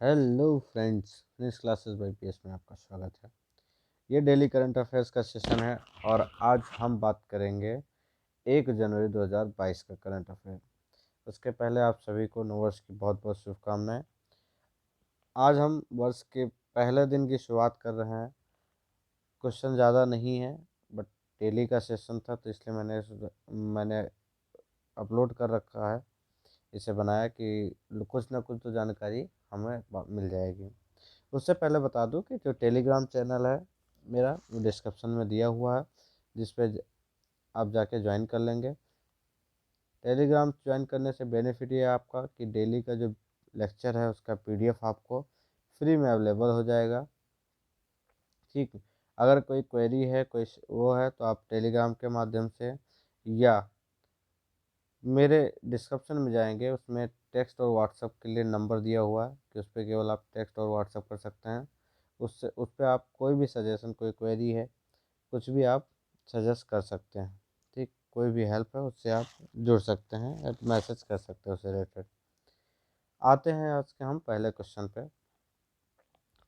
Hello friends, finish classes bye PS में आपका स्वागत है। ये डेली करंट अफेयर्स का सेशन है और आज हम बात करेंगे 1 जनवरी 2022 का करंट अफेयर। उसके पहले आप सभी को नववर्ष की बहुत बहुत शुभकामनाएं। आज हम वर्ष के पहले दिन की शुरुआत कर रहे हैं। क्वेश्चन ज़्यादा नहीं है, बट डेली का सेशन था तो इसलिए मैंने अपलोड कर रखा है, इसे बनाया कि कुछ ना कुछ तो जानकारी हमें मिल जाएगी। उससे पहले बता दूं कि जो टेलीग्राम चैनल है मेरा, वो डिस्क्रिप्शन में दिया हुआ है, जिस पे आप जाके ज्वाइन कर लेंगे। टेलीग्राम ज्वाइन करने से बेनिफिट ये है आपका कि डेली का जो लेक्चर है उसका पीडीएफ आपको फ्री में अवेलेबल हो जाएगा। ठीक, अगर कोई क्वेरी है, कोई वो है, तो आप टेलीग्राम के माध्यम से या मेरे डिस्क्रिप्शन में जाएंगे, उसमें टेक्स्ट और व्हाट्सएप के लिए नंबर दिया हुआ है कि उस पर केवल आप टेक्स्ट और व्हाट्सएप कर सकते हैं। उससे उस पर आप कोई भी सजेशन, कोई क्वेरी है, कुछ भी आप सजेस्ट कर सकते हैं। ठीक, कोई भी हेल्प है उससे आप जुड़ सकते हैं, मैसेज कर सकते हैं उससे रिलेटेड। आते हैं आज के हम पहले क्वेश्चन पे।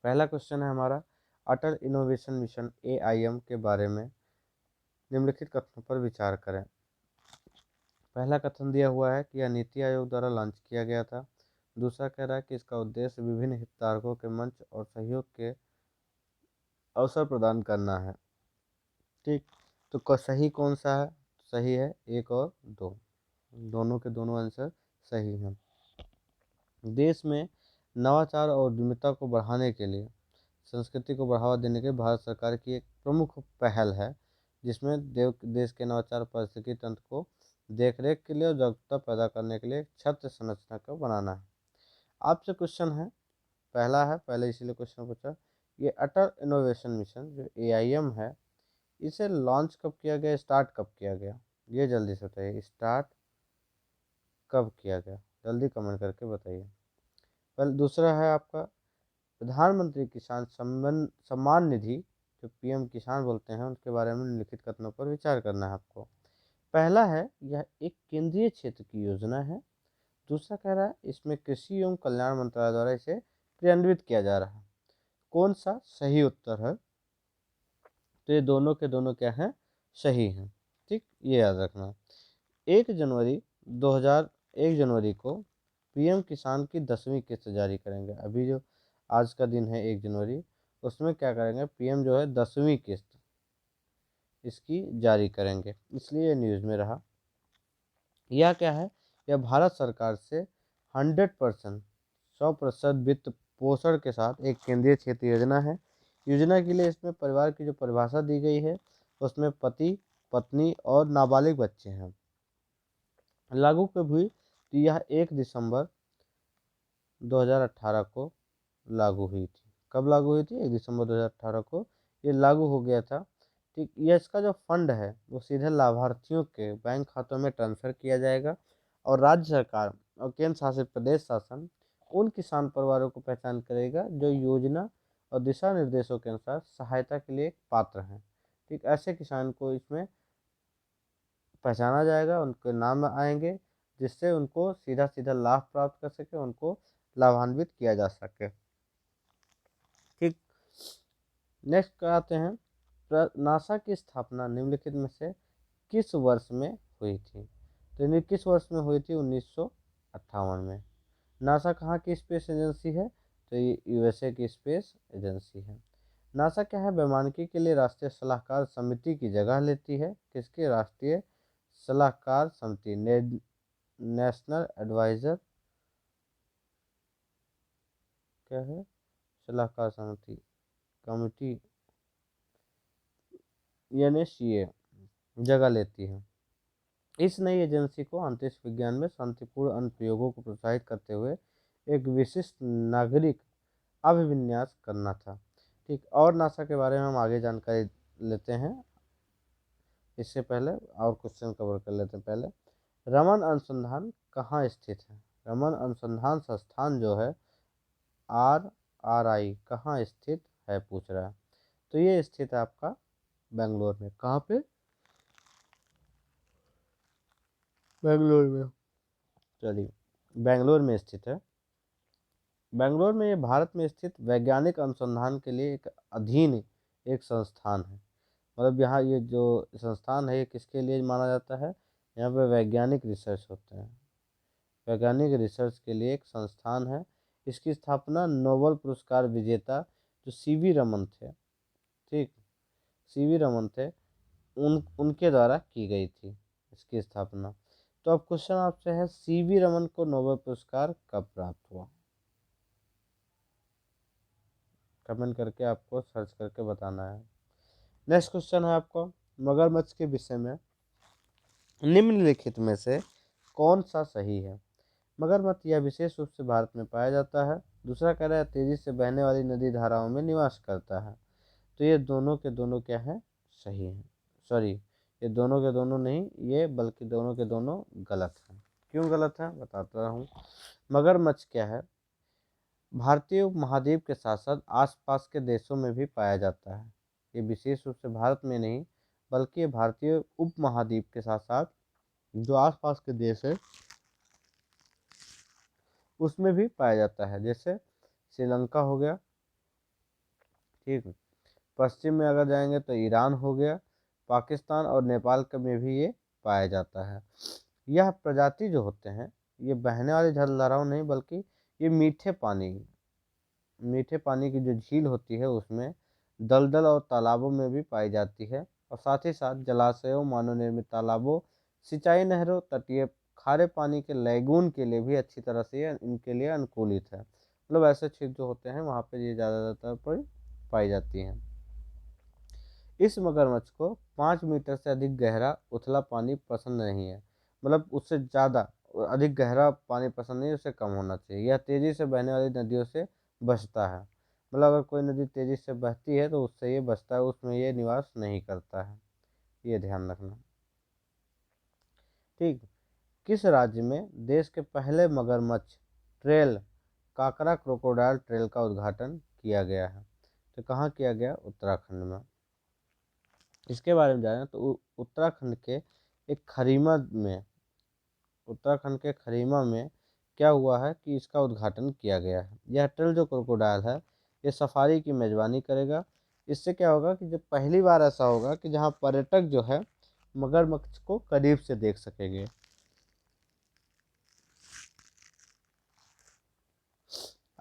पहला क्वेश्चन है हमारा, अटल इनोवेशन मिशन AIM के बारे में निम्नलिखित कथनों पर विचार करें। पहला कथन दिया हुआ है कि यह नीति आयोग द्वारा लॉन्च किया गया था। दूसरा कह रहा है कि इसका उद्देश्य विभिन्न हितधारकों के मंच और सहयोग के अवसर प्रदान करना है। ठीक, तो सही कौन सा है? सही है 1 और 2, दोनों के दोनों आंसर सही हैं। देश में नवाचार और उद्यमिता को बढ़ाने के लिए, संस्कृति को बढ़ावा देने के भारत सरकार की एक प्रमुख पहल है, जिसमें देश के नवाचार पारिस्थितिकी तंत्र को देखरेख के लिए और जागरूकता पैदा करने के लिए एक छत्र संरचना को बनाना है। आपसे क्वेश्चन है, पहला है, पहले इसीलिए क्वेश्चन पूछा, ये अटल इनोवेशन मिशन जो AIM है, इसे लॉन्च कब किया गया, स्टार्ट कब किया गया? ये जल्दी से बताइए, स्टार्ट कब किया गया? जल्दी कमेंट करके बताइए। पहले दूसरा है आपका, प्रधानमंत्री किसान सम्मान निधि जो PM किसान बोलते हैं, उनके बारे में निम्नलिखित कथनों पर विचार करना है आपको। पहला है, यह एक केंद्रीय क्षेत्र की योजना है। दूसरा कह रहा है इसमें कृषि एवं कल्याण मंत्रालय द्वारा इसे क्रियान्वित किया जा रहा है। कौन सा सही उत्तर है? तो ये दोनों के दोनों क्या हैं? सही हैं। ठीक, ये याद रखना। 1 जनवरी को PM किसान की 10वीं किस्त जारी करेंगे। अभी जो आज का दिन है 1 जनवरी, उसमें क्या करेंगे, PM जो है 10वीं किस्त इसकी जारी करेंगे, इसलिए न्यूज़ में रहा। यह क्या है? यह भारत सरकार से 100%, 100% वित्त पोषण के साथ एक केंद्रीय क्षेत्र योजना है। योजना के लिए इसमें परिवार की जो परिभाषा दी गई है, उसमें पति, पत्नी और नाबालिग बच्चे हैं। लागू कब हुई? तो यह 1 दिसंबर 2018 को लागू हुई थी। कब लागू हुई थी? 1 दिसंबर 2018 को ये लागू हो गया था। ठीक, ये इसका जो फंड है वो सीधे लाभार्थियों के बैंक खातों में ट्रांसफ़र किया जाएगा और राज्य सरकार और केंद्र शासित प्रदेश शासन उन किसान परिवारों को पहचान करेगा जो योजना और दिशा निर्देशों के अनुसार सहायता के लिए पात्र हैं। ठीक, ऐसे किसान को इसमें पहचाना जाएगा, उनके नाम आएंगे, जिससे उनको सीधा सीधा लाभ प्राप्त कर सके, उनको लाभान्वित किया जा सके। ठीक, नेक्स्ट आते हैं, नासा की स्थापना निम्नलिखित में से किस वर्ष में हुई थी? तो ये किस वर्ष में हुई थी? 1958 में। नासा कहाँ की स्पेस एजेंसी है? तो ये USA की स्पेस एजेंसी है। नासा क्या है? वैमानिकी के लिए राष्ट्रीय सलाहकार समिति की जगह लेती है। किसकी राष्ट्रीय सलाहकार समिति? नेशनल एडवाइजर क्या है? सलाहकार समिति, कमिटी, NSCA जगह लेती है। इस नई एजेंसी को अंतरिक्ष विज्ञान में शांतिपूर्ण अनुप्रयोगों को प्रोत्साहित करते हुए एक विशिष्ट नागरिक अभिविन्यास करना था। ठीक, और नासा के बारे में हम आगे जानकारी लेते हैं। इससे पहले और क्वेश्चन कवर कर लेते हैं। पहले, रमन अनुसंधान कहाँ स्थित है? रमन अनुसंधान संस्थान जो है RRI कहाँ स्थित है पूछ रहा है। तो ये स्थित है आपका बेंगलोर में। कहाँ पे? बेंगलोर में। चलिए, बेंगलोर में स्थित है। बेंगलोर में ये भारत में स्थित वैज्ञानिक अनुसंधान के लिए एक अधीन एक संस्थान है। मतलब यहाँ ये जो संस्थान है ये किसके लिए माना जाता है, यहाँ पे वैज्ञानिक रिसर्च होते हैं। वैज्ञानिक रिसर्च के लिए एक संस्थान है। इसकी स्थापना नोबेल पुरस्कार विजेता जो सीवी रमन थे, ठीक, सीवी रमन थे, उनके द्वारा की गई थी इसकी स्थापना। तो अब क्वेश्चन आपसे है, सीवी रमन को नोबेल पुरस्कार कब प्राप्त हुआ? कमेंट करके आपको सर्च करके बताना है। नेक्स्ट क्वेश्चन है आपको, मगरमच्छ के विषय में निम्नलिखित में से कौन सा सही है? मगरमच्छ यह विशेष रूप से भारत में पाया जाता है। दूसरा कह रहा है तेजी से बहने वाली नदी धाराओं में निवास करता है। तो ये दोनों के दोनों क्या है, सही है। सॉरी, ये दोनों के दोनों नहीं, ये बल्कि दोनों के दोनों गलत हैं। क्यों गलत है बताता हूँ। मगरमच्छ क्या है, भारतीय उपमहाद्वीप के साथ साथ आसपास के देशों में भी पाया जाता है। ये विशेष रूप से भारत में नहीं बल्कि ये भारतीय उपमहाद्वीप के साथ साथ जो आसपास के देश है उसमें भी पाया जाता है। जैसे श्रीलंका हो गया, ठीक, पश्चिम में अगर जाएंगे तो ईरान हो गया, पाकिस्तान और नेपाल के में भी ये पाया जाता है। यह प्रजाति जो होते हैं ये बहने वाली जलधाराओं नहीं बल्कि ये मीठे पानी की जो झील होती है उसमें, दलदल और तालाबों में भी पाई जाती है। और साथ ही साथ जलाशयों, मानव निर्मित तालाबों, सिंचाई नहरों, तटीय खारे पानी के लैगून के लिए भी अच्छी तरह से ये इनके लिए अनुकूलित है। मतलब ऐसे क्षेत्र जो होते हैं वहाँ पे ये ज़्यादातर पर पाई जाती हैं। इस मगरमच्छ को 5 मीटर से अधिक गहरा उथला पानी पसंद नहीं है। मतलब उससे ज़्यादा अधिक गहरा पानी पसंद नहीं, उससे कम होना चाहिए। यह तेज़ी से बहने वाली नदियों से बचता है। मतलब अगर कोई नदी तेज़ी से बहती है तो उससे ये बचता है, उसमें ये निवास नहीं करता है। ये ध्यान रखना, ठीक। किस राज्य में देश के पहले मगरमच्छ ट्रेल, काकरा क्रोकोडाइल ट्रेल का उद्घाटन किया गया है? तो कहाँ किया गया? उत्तराखंड में। इसके बारे में जानें तो उत्तराखंड के एक खरीमा में, उत्तराखंड के खरीमा में क्या हुआ है कि इसका उद्घाटन किया गया है। यह ट्रेल जो क्रोकोडाइल है ये सफारी की मेजबानी करेगा। इससे क्या होगा कि जब पहली बार ऐसा होगा कि जहाँ पर्यटक जो है मगरमच्छ को करीब से देख सकेंगे।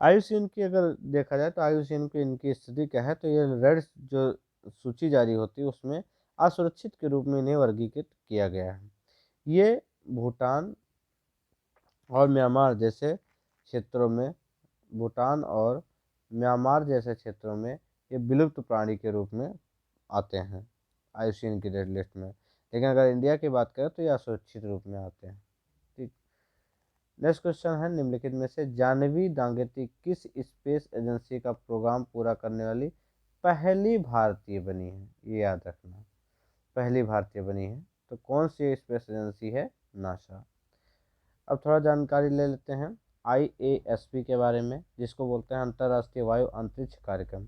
आयुसीएन की अगर देखा जाए तो आयुसीएन की इनकी स्थिति क्या है, तो ये रेड जो सूची जारी होती है उसमें असुरक्षित के रूप में इन्हें वर्गीकृत किया गया है। ये भूटान और म्यांमार जैसे क्षेत्रों में, भूटान और म्यांमार जैसे क्षेत्रों में ये विलुप्त प्राणी के रूप में आते हैं आयुसीएन की रेड लिस्ट में। लेकिन अगर इंडिया की बात करें तो ये असुरक्षित रूप में आते हैं, ठीक। नेक्स्ट क्वेश्चन है, निम्नलिखित में से जानवी डांगेती किस स्पेस एजेंसी का प्रोग्राम पूरा करने वाली पहली भारतीय बनी है? ये याद रखना, पहली भारतीय बनी है। तो कौन सी स्पेस एजेंसी है? नासा। अब थोड़ा जानकारी ले लेते हैं आईएएसपी के बारे में, जिसको बोलते हैं अंतर्राष्ट्रीय वायु अंतरिक्ष कार्यक्रम।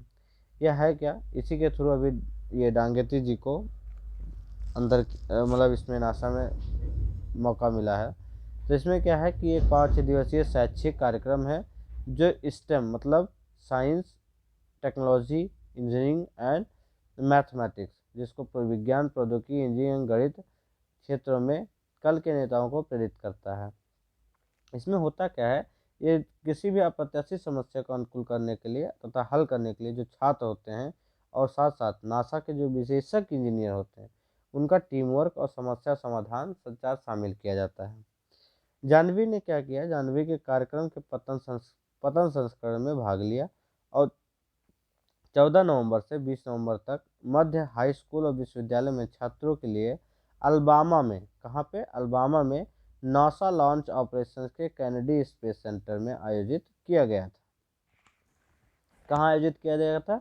यह है क्या? इसी के थ्रू अभी ये डांगेती जी को अंदर मतलब इसमें नासा में मौका मिला है। तो इसमें क्या है कि एक 5 दिवसीय शैक्षिक कार्यक्रम है जो स्टेम मतलब science, technology, engineering and mathematics, जिसको विज्ञान, प्रौद्योगिकी, इंजीनियरिंग, गणित क्षेत्रों में कल के नेताओं को प्रेरित करता है। इसमें होता क्या है, ये किसी भी अप्रत्याशित समस्या को अनुकूल करने के लिए तथा हल करने के लिए जो छात्र होते हैं और साथ साथ नासा के जो विशेषज्ञ इंजीनियर होते हैं उनका टीम वर्क और समस्या समाधान संचार शामिल किया जाता है। जानवी ने क्या किया, जानवी के कार्यक्रम के पतन संस्करण में भाग लिया और 14 नवंबर से 20 नवंबर तक मध्य हाई स्कूल और विश्वविद्यालय में छात्रों के लिए अल्बामा में, कहाँ पे? अल्बामा में नासा लॉन्च ऑपरेशंस के कैनेडी स्पेस सेंटर में आयोजित किया गया था। कहाँ आयोजित किया गया था?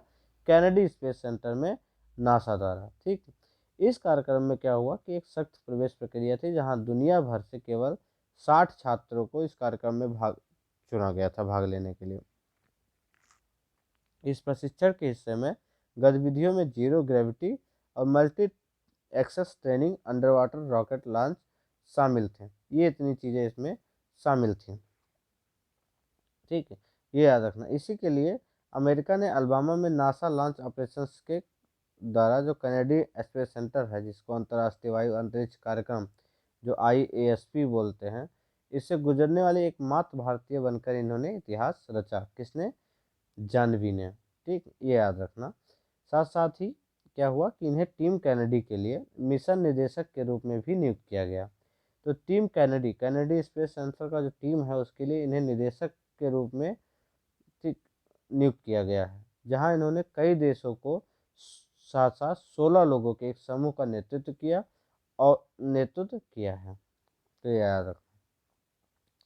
कैनेडी स्पेस सेंटर में नासा द्वारा, ठीक। इस कार्यक्रम में क्या हुआ कि एक सख्त प्रवेश प्रक्रिया थी जहां दुनिया भर से केवल 60 छात्रों को इस कार्यक्रम में चुना गया था भाग लेने के लिए। इस प्रशिक्षण के हिस्से में गतिविधियों में जीरो ग्रेविटी और multi axis training, under water rocket launch शामिल थे। ये इतनी चीज़ें इसमें शामिल थी, ठीक है। ये याद रखना। इसी के लिए अमेरिका ने अल्बामा में नासा लॉन्च ऑपरेशंस के द्वारा जो कनेडी स्पेस सेंटर है, जिसको अंतर्राष्ट्रीय वायु अंतरिक्ष कार्यक्रम जो IASP बोलते हैं, इससे गुजरने वाली एकमात्र भारतीय बनकर इन्होंने इतिहास रचा। किसने? जानवी ने। ठीक, ये याद रखना। साथ साथ ही क्या हुआ कि इन्हें टीम कैनेडी के लिए मिशन निदेशक के रूप में भी नियुक्त किया गया। तो team Kennedy, Kennedy space centre का जो टीम है उसके लिए इन्हें निदेशक के रूप में ठीक नियुक्त किया गया है, जहां इन्होंने कई देशों को साथ साथ 16 लोगों के एक समूह का नेतृत्व किया है। तो ये याद रखना।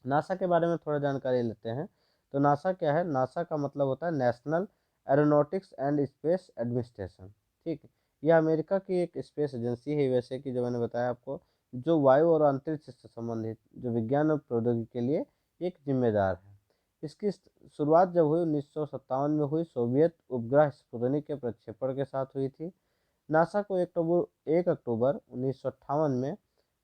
नासा के बारे में थोड़ा जानकारी लेते हैं। तो नासा क्या है? नासा का मतलब होता है national aeronautics and space administration. ठीक, यह अमेरिका की एक स्पेस एजेंसी है, वैसे कि जो मैंने बताया आपको, जो वायु और अंतरिक्ष से संबंधित जो विज्ञान और प्रौद्योगिकी के लिए एक जिम्मेदार है। इसकी शुरुआत जब हुई 1957 में हुई, सोवियत उपग्रह स्पुतनिक के प्रक्षेपण के साथ हुई थी। नासा को 1 अक्टूबर 1958 में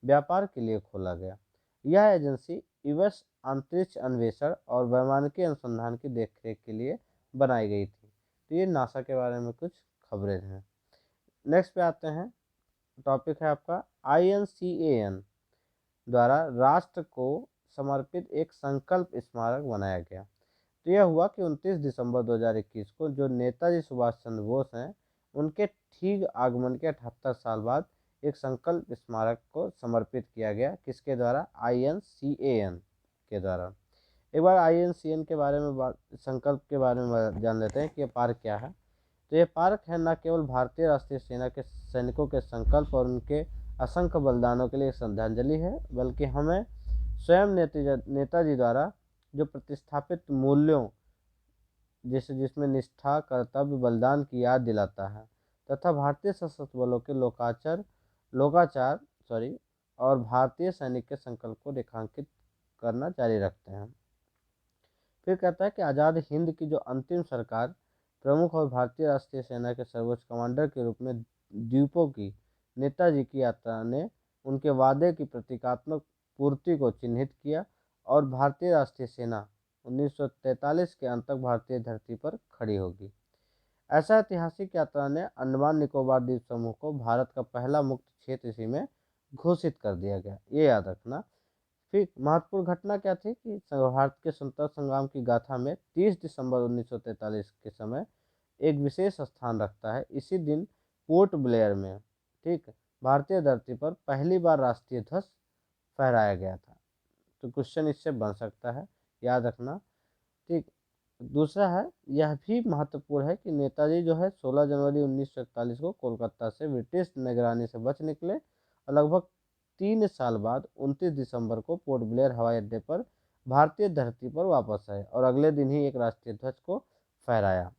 व्यापार के लिए खोला गया। यह एजेंसी यूएस अंतरिक्ष अन्वेषण और वैमानिकी अनुसंधान की देखरेख के लिए बनाई गई थी। तो ये नासा के बारे में कुछ खबरें हैं। नेक्स्ट पे आते हैं। टॉपिक है आपका INCAN द्वारा राष्ट्र को समर्पित एक संकल्प स्मारक बनाया गया। तो यह हुआ कि 29 दिसंबर 2021 को जो नेताजी सुभाष चंद्र बोस हैं, उनके ठीक आगमन के 78 साल बाद एक संकल्प स्मारक को समर्पित किया गया। किसके द्वारा? INCAN के द्वारा। एक बार INCAN के बारे में संकल्प के बारे में जान लेते हैं कि ये पार्क क्या है। तो ये पार्क है न केवल भारतीय राष्ट्रीय सेना के सैनिकों के संकल्प और उनके असंख्य बलिदानों के लिए श्रद्धांजलि है, बल्कि हमें स्वयं नेताजी द्वारा जो प्रतिस्थापित मूल्यों जिसमें निष्ठा, कर्तव्य, बलिदान की याद दिलाता है, तथा भारतीय सशस्त्र बलों के लोकाचार और भारतीय सैनिक के संकल्प को रेखांकित करना जारी रखते हैं। फिर कहता है कि आज़ाद हिंद की जो अंतिम सरकार प्रमुख और भारतीय राष्ट्रीय सेना के सर्वोच्च कमांडर के रूप में द्वीपों की नेताजी की यात्रा ने उनके वादे की प्रतीकात्मक पूर्ति को चिन्हित किया और भारतीय राष्ट्रीय सेना 1943 के अंत तक भारतीय धरती पर खड़ी होगी। ऐसा ऐतिहासिक यात्रा ने अंडमान निकोबार द्वीप समूह को भारत का पहला मुक्त क्षेत्र इसी में घोषित कर दिया गया। ये याद रखना। फिर महत्वपूर्ण घटना क्या थी कि भारत के स्वतंत्रता संग्राम की गाथा में 30 दिसंबर 1943 के समय एक विशेष स्थान रखता है। इसी दिन पोर्ट ब्लेयर में ठीक भारतीय धरती पर पहली बार राष्ट्रीय ध्वज फहराया गया था। तो क्वेश्चन इससे बन सकता है, याद रखना। ठीक, दूसरा है, यह भी महत्वपूर्ण है कि नेताजी जो है 16 जनवरी 1941 को कोलकाता से ब्रिटिश निगरानी से बच निकले और लगभग 3 साल बाद 29 दिसंबर को पोर्ट ब्लेयर हवाई अड्डे पर भारतीय धरती पर वापस आए और अगले दिन ही एक राष्ट्रीय ध्वज को फहराया।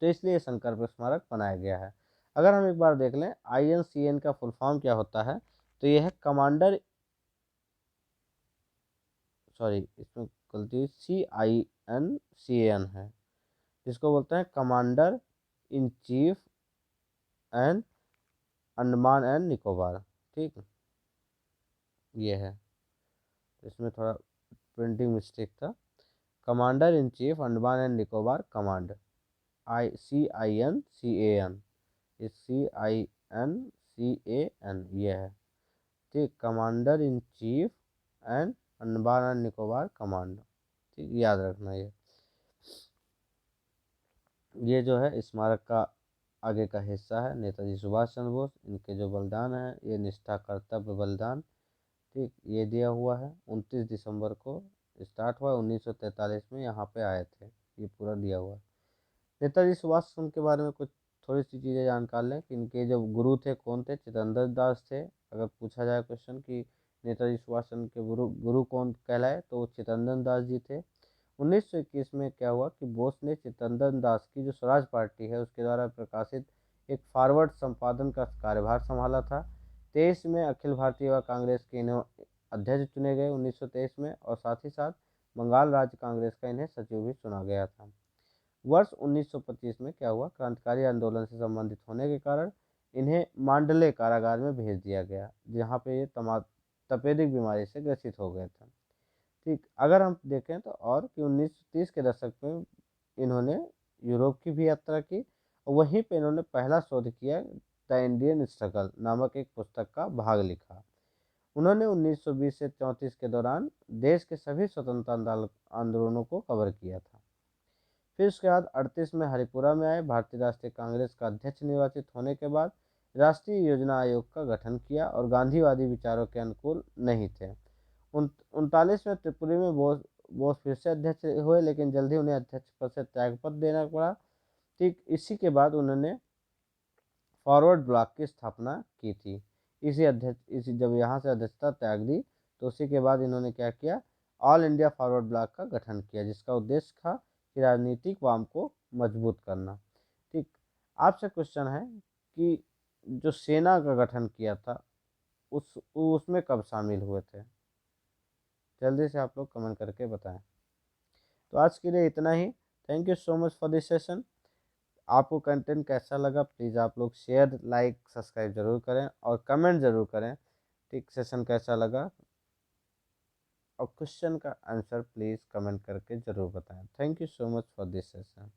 तो इसलिए संकल्प स्मारक बनाया गया है। अगर हम एक बार देख लें INCAN का फुल फॉर्म क्या होता है, तो यह है इसमें गलती CINCAN है, जिसको बोलते हैं commander in cheap and Andaman and Nicobar. ठीक, ये है, इसमें थोड़ा प्रिंटिंग मिस्टेक था। Commander in chief Andaman and Nicobar command CINCAN, CINCAN ये है। ठीक, commander in cheap and Andaman and Nicobar command. ठीक, याद रखना। ये जो है स्मारक का आगे का हिस्सा है। नेताजी सुभाष चंद्र बोस, इनके जो बलिदान है, ये निष्ठा, कर्तव्य, बलिदान, ठीक, ये दिया हुआ है। 29 दिसंबर को स्टार्ट हुआ, 1943 में यहाँ पे आए थे, ये पूरा दिया हुआ है। नेताजी सुभाष चंद्र के बारे में कुछ थोड़ी सी चीज़ें जानकार लें कि इनके जो गुरु थे कौन थे। चितरंजन दास थे। अगर पूछा जाए क्वेश्चन कि नेताजी सुभाष चंद्र के गुरु कौन कहलाए, तो वो चितरंजन दास जी थे। 1921 में क्या हुआ कि बोस ने चितरंजन दास की जो स्वराज पार्टी है उसके द्वारा प्रकाशित एक फॉरवर्ड संपादन का कार्यभार संभाला था। 23 में अखिल भारतीय युवा कांग्रेस के इन्हें अध्यक्ष चुने गए 1923 में, और साथ ही साथ बंगाल राज्य कांग्रेस का इन्हें सचिव भी चुना गया था। वर्ष 1925 में क्या हुआ, क्रांतिकारी आंदोलन से संबंधित होने के कारण इन्हें मांडले कारागार में भेज दिया गया, जहाँ पे ये तपेदिक बीमारी से ग्रसित हो गए थे। ठीक, अगर हम देखें तो और कि 1930 के दशक में इन्होंने यूरोप की भी यात्रा की और वहीं पे इन्होंने पहला शोध किया, द इंडियन स्ट्रगल नामक एक पुस्तक का भाग लिखा। उन्होंने 1920 से 34 के दौरान देश के सभी स्वतंत्रता आंदोलनों को कवर किया था। फिर उसके बाद 38 में हरिपुरा में आए, भारतीय राष्ट्रीय कांग्रेस का अध्यक्ष निर्वाचित होने के बाद राष्ट्रीय योजना आयोग का गठन किया और गांधीवादी विचारों के अनुकूल नहीं थे। 39 में त्रिपुरी में बोस बोस फिर से अध्यक्ष हुए, लेकिन जल्दी उन्हें अध्यक्ष पद से त्यागपत्र देना पड़ा। ठीक इसी के बाद उन्होंने फॉरवर्ड ब्लॉक की स्थापना की थी। इसी जब यहाँ से अध्यक्षता त्याग दी तो उसी के बाद इन्होंने क्या किया, ऑल इंडिया फॉरवर्ड ब्लॉक का गठन किया, जिसका उद्देश्य था कि राजनीतिक वाम को मजबूत करना। ठीक, आपसे क्वेश्चन है कि जो सेना का गठन किया था उसमें कब शामिल हुए थे? जल्दी से आप लोग कमेंट करके बताएं। तो आज के लिए इतना ही। Thank you so much for this session. आपको कंटेंट कैसा लगा प्लीज़ आप लोग शेयर, लाइक, सब्सक्राइब जरूर करें और कमेंट ज़रूर करें। ठीक, सेशन कैसा लगा और क्वेश्चन का आंसर प्लीज़ कमेंट करके ज़रूर बताएं। Thank you so much for this session.